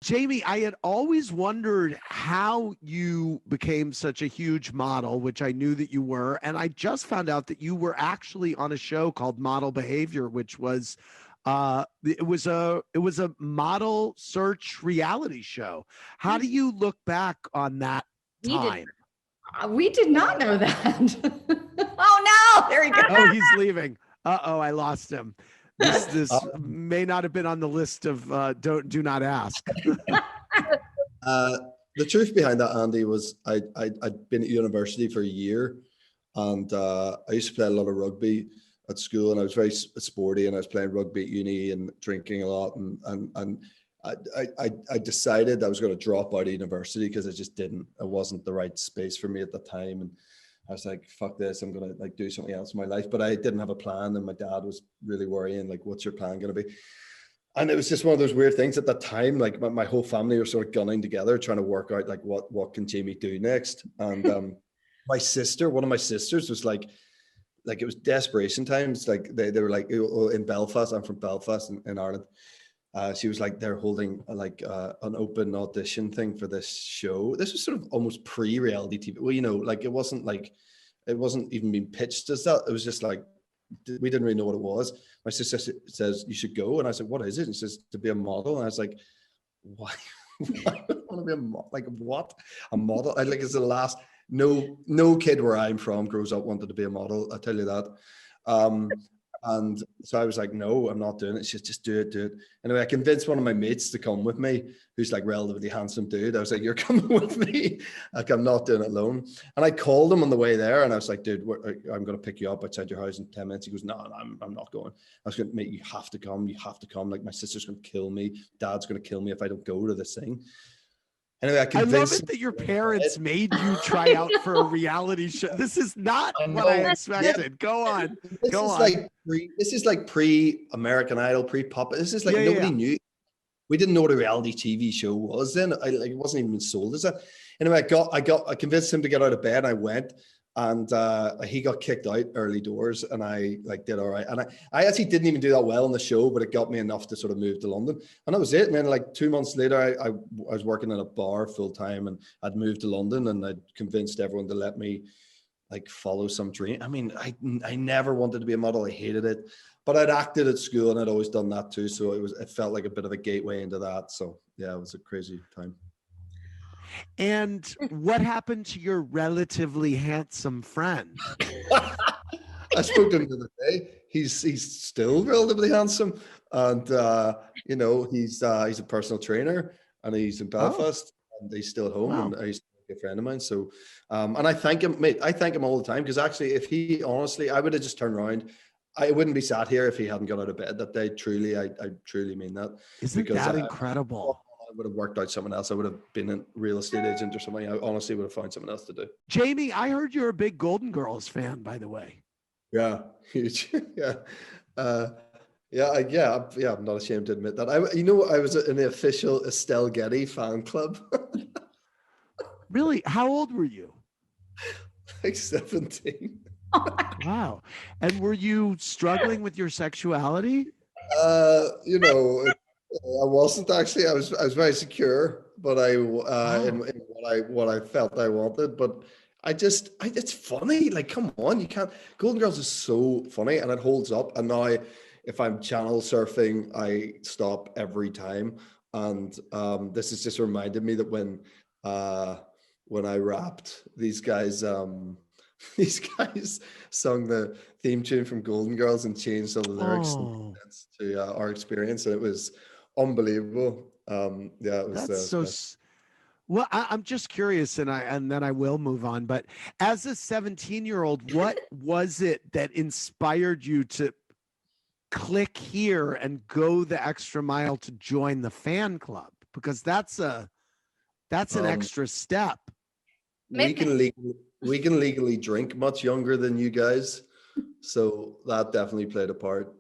Jamie, I had always wondered how you became such a huge model, which I knew that you were. And I just found out that you were actually on a show called Model Behavior, which was it was a model search reality show. How do you look back on that time? We did not know that. Oh no, there he goes. Oh, he's leaving. Uh-oh, I lost him. This may not have been on the list of do not ask. The truth behind that, Andy, was I'd been at university for a year, and I used to play a lot of rugby at school, and I was very sporty, and I was playing rugby at uni and drinking a lot, and I decided I was going to drop out of university because it wasn't the right space for me at the time, and I was like, fuck this, I'm going to like do something else in my life. But I didn't have a plan, and my dad was really worrying, like, what's your plan going to be? And it was just one of those weird things at that time. Like my whole family were sort of gunning together, trying to work out like what can Jamie do next. And one of my sisters was like it was desperation times. Like they were like in Belfast. I'm from Belfast in Ireland. She was like, they're holding an open audition thing for this show. This was sort of almost pre-reality TV. Well, you know, like it wasn't even being pitched as that. It was just like, we didn't really know what it was. My sister says, you should go. And I said, what is it? And she says, to be a model. And I was like, why? Why do I want to be a model? Like, what? A model? It's the last, no kid where I'm from grows up wanted to be a model. I tell you that. And so I was like, no, I'm not doing it. She said, just do it. Anyway, I convinced one of my mates to come with me, who's like relatively handsome dude. I was like, you're coming with me. Like, I'm not doing it alone. And I called him on the way there, and I was like, dude, I'm going to pick you up outside your house in 10 minutes. He goes, no, I'm not going. I was going to, mate, you have to come. You have to come. Like, my sister's going to kill me. Dad's going to kill me if I don't go to this thing. Anyway, I love it that your parents made you try out for a reality show. This is not what I expected. Yeah. Go on. This is like pre-American Idol, pre-Pop. This is like nobody knew. We didn't know what a reality TV show was then. It wasn't even sold as that. Anyway, I convinced him to get out of bed. And I went, and he got kicked out early doors, and I did all right. And I actually didn't even do that well on the show, but it got me enough to sort of move to London. And that was it. And then like 2 months later, I was working in a bar full time, and I'd moved to London, and I'd convinced everyone to let me like follow some dream. I mean, I never wanted to be a model. I hated it, but I'd acted at school, and I'd always done that too. So it felt like a bit of a gateway into that. So yeah, it was a crazy time. And what happened to your relatively handsome friend? I spoke to him the other day. He's still relatively handsome, and you know, he's a personal trainer, and he's in Belfast, and he's still at home. Wow. And he's a friend of mine. So, and I thank him, mate. I thank him all the time, because actually, if he honestly, I would have just turned around. I wouldn't be sat here if he hadn't got out of bed that day. Truly, I truly mean that. Isn't that incredible? I would have worked out something else. I would have been a real estate agent or something. I honestly would have found something else to do. Jamie, I heard you're a big Golden Girls fan, by the way. Yeah, huge. Yeah. I'm not ashamed to admit that. I was in the official Estelle Getty fan club. Really? How old were you? Like 17. Wow. And were you struggling with your sexuality? You know, I wasn't actually. I was very secure, but in what I felt I wanted. But it's funny. Like, come on, you can't. Golden Girls is so funny, and it holds up. And now, if I'm channel surfing, I stop every time. And this has just reminded me that when I rapped, these guys sung the theme tune from Golden Girls and changed all the lyrics to our experience, and it was unbelievable. It was. Well, I'm just curious, and then I will move on. But as a 17-year-old, what was it that inspired you to click here and go the extra mile to join the fan club? Because that's an extra step. We can legally drink much younger than you guys, so that definitely played a part.